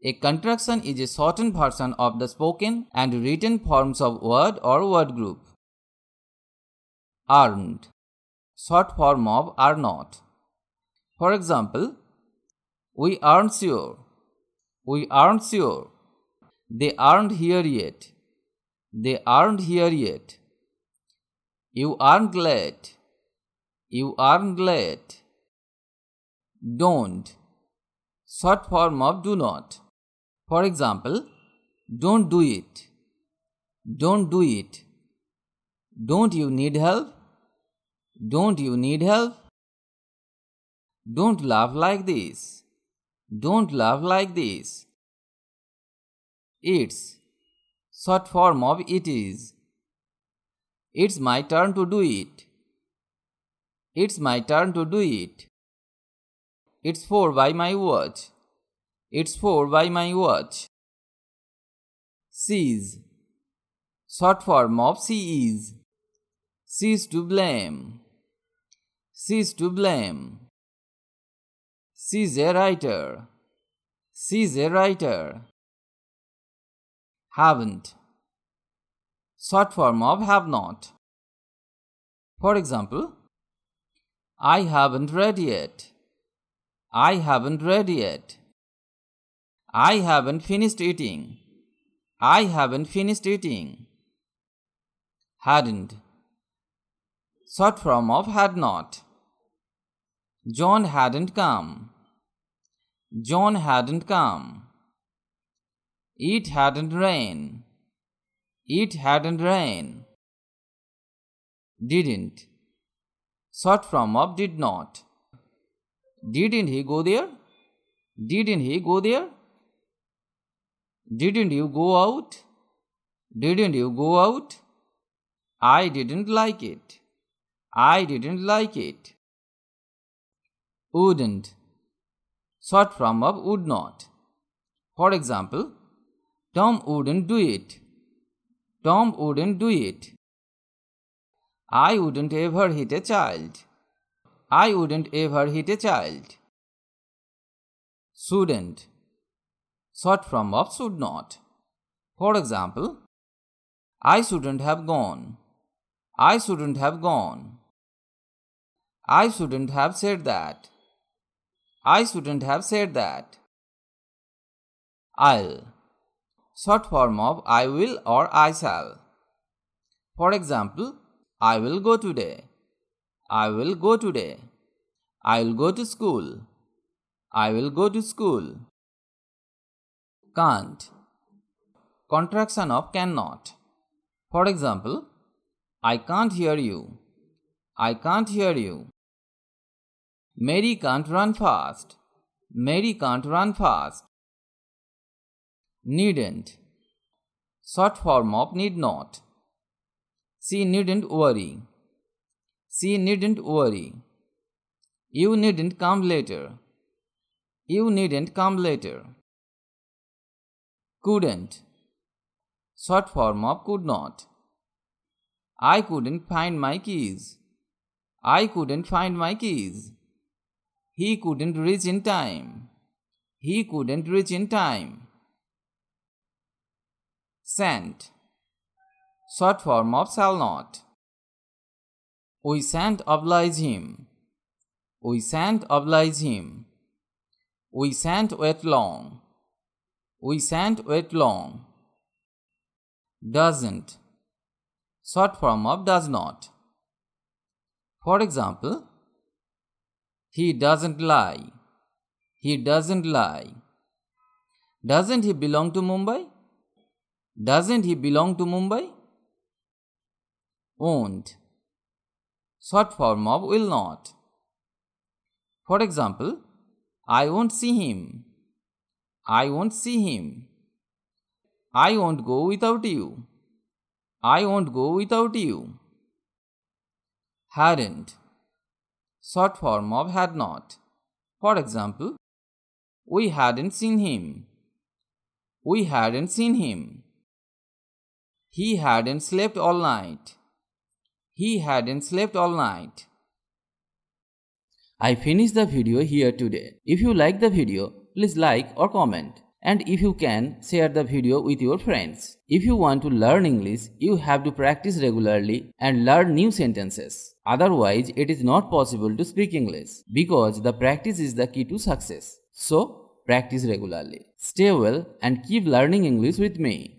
A contraction is a shortened version of the spoken and written forms of word or word group. Aren't, short form of are not. For example, we aren't sure. We aren't sure. They aren't here yet. They aren't here yet. You aren't glad. You aren't glad. Don't, short form of do not. For example, don't do it. Don't do it. Don't you need help? Don't you need help? Don't laugh like this. Don't laugh like this. It's, short form of it is. It's my turn to do it. It's my turn to do it. It's 4 by my watch. It's 4 by my watch. She's, short form of she is. She's to blame. She's to blame. She's a writer. She's a writer. Haven't, short form of have not. For example, I haven't read yet. I haven't read yet. I haven't finished eating. I haven't finished eating. Hadn't, short form of had not. John hadn't come. John hadn't come. It hadn't rained. It hadn't rained. Didn't, short form of did not. Didn't he go there? Didn't he go there? Didn't you go out? Didn't you go out? I didn't like it. I didn't like it. Wouldn't, short form of would not. For example, Tom wouldn't do it. Tom wouldn't do it. I wouldn't ever hit a child. I wouldn't ever hit a child. Shouldn't, short form of should not. For example, I shouldn't have gone. I shouldn't have gone. I shouldn't have said that. I shouldn't have said that. I'll, short form of I will or I shall. For example, I will go today. I will go today. I will go to school. I will go to school. Can't, contraction of cannot. For example, I can't hear you. I can't hear you. Mary can't run fast. Mary can't run fast. Needn't, short form of need not. She needn't worry. She needn't worry. You needn't come later. You needn't come later. Couldn't, short form of could not. I couldn't find my keys. I couldn't find my keys. He couldn't reach in time. He couldn't reach in time. Shan't, short form of shall not. We shan't oblige him. We shan't oblige him. We shan't wait long. We shan't wait long. Doesn't, short form of does not. For example, he doesn't lie. He doesn't lie. Doesn't he belong to Mumbai? Doesn't he belong to Mumbai? Won't, short form of will not. For example, I won't see him. I won't see him. I won't go without you. I won't go without you. Hadn't, short form of had not. For example, we hadn't seen him. We hadn't seen him. He hadn't slept all night. He hadn't slept all night. I finished the video here today. If you like the video, please like or comment. And if you can, share the video with your friends. If you want to learn English, you have to practice regularly and learn new sentences. Otherwise, it is not possible to speak English because the practice is the key to success. So, practice regularly. Stay well and keep learning English with me.